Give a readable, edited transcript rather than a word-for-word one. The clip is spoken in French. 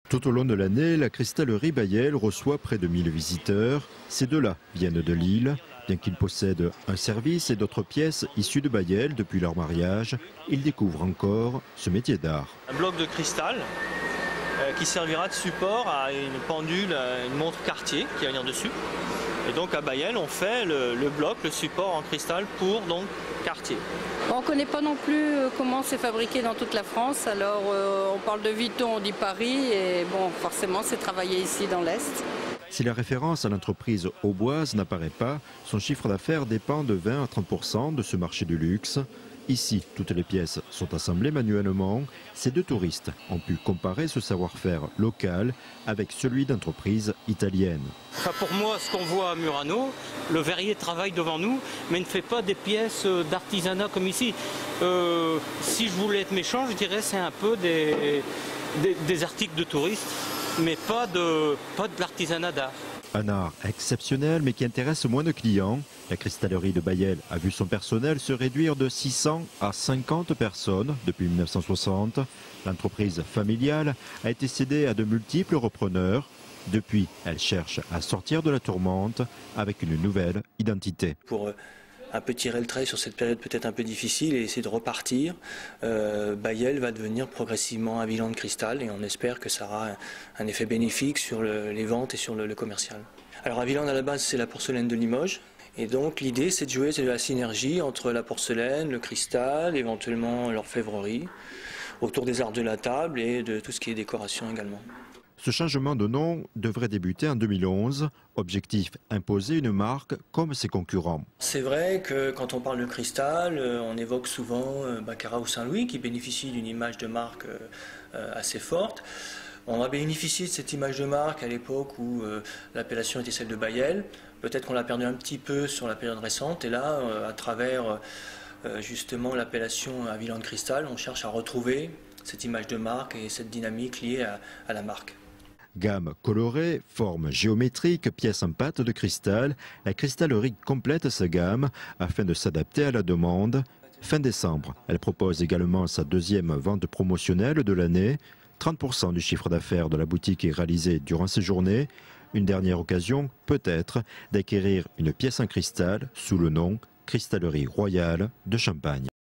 Tout au long de l'année, la cristallerie Baillel reçoit près de 1000 visiteurs. Ces deux-là viennent de Lille. Bien qu'ils possèdent un service et d'autres pièces issues de Baillel depuis leur mariage, ils découvrent encore ce métier d'art. Un bloc de cristal qui servira de support à une pendule, à une montre Cartier qui va venir dessus. Et donc à Baillel, on fait le bloc, le support en cristal pour donc Cartier. On ne connaît pas non plus comment c'est fabriqué dans toute la France. Alors on parle de Vuitton, on dit Paris, et bon, forcément c'est travaillé ici dans l'Est. Si la référence à l'entreprise auboise n'apparaît pas, son chiffre d'affaires dépend de 20 à 30% de ce marché du luxe. Ici, toutes les pièces sont assemblées manuellement. Ces deux touristes ont pu comparer ce savoir-faire local avec celui d'entreprises italiennes. Enfin, pour moi, ce qu'on voit à Murano, le verrier travaille devant nous, mais ne fait pas des pièces d'artisanat comme ici. Si je voulais être méchant, je dirais c'est un peu des articles de touristes, mais pas de l'artisanat d'art. Un art exceptionnel mais qui intéresse moins de clients. La cristallerie de Baillel a vu son personnel se réduire de 600 à 50 personnes depuis 1960. L'entreprise familiale a été cédée à de multiples repreneurs. Depuis, elle cherche à sortir de la tourmente avec une nouvelle identité. Pour un peu tirer le trait sur cette période peut-être un peu difficile et essayer de repartir, Baillel va devenir progressivement un bilan de cristal et on espère que ça aura un effet bénéfique sur les ventes et sur le commercial. Alors Aviland à la base c'est la porcelaine de Limoges et donc l'idée c'est de jouer sur la synergie entre la porcelaine, le cristal, éventuellement l'orfèvrerie, autour des arts de la table et de tout ce qui est décoration également. Ce changement de nom devrait débuter en 2011. Objectif, imposer une marque comme ses concurrents. C'est vrai que quand on parle de cristal, on évoque souvent Baccarat ou Saint-Louis qui bénéficient d'une image de marque assez forte. On a bénéficié de cette image de marque à l'époque où l'appellation était celle de Baillel. Peut-être qu'on l'a perdu un petit peu sur la période récente et là, à travers justement l'appellation Aviland Cristal, on cherche à retrouver cette image de marque et cette dynamique liée à la marque. Gamme colorée, forme géométrique, pièces en pâte de cristal, la cristallerie complète sa gamme afin de s'adapter à la demande. Fin décembre, elle propose également sa deuxième vente promotionnelle de l'année. 30% du chiffre d'affaires de la boutique est réalisé durant ces journées. Une dernière occasion, peut-être, d'acquérir une pièce en cristal sous le nom Cristallerie Royale de Champagne.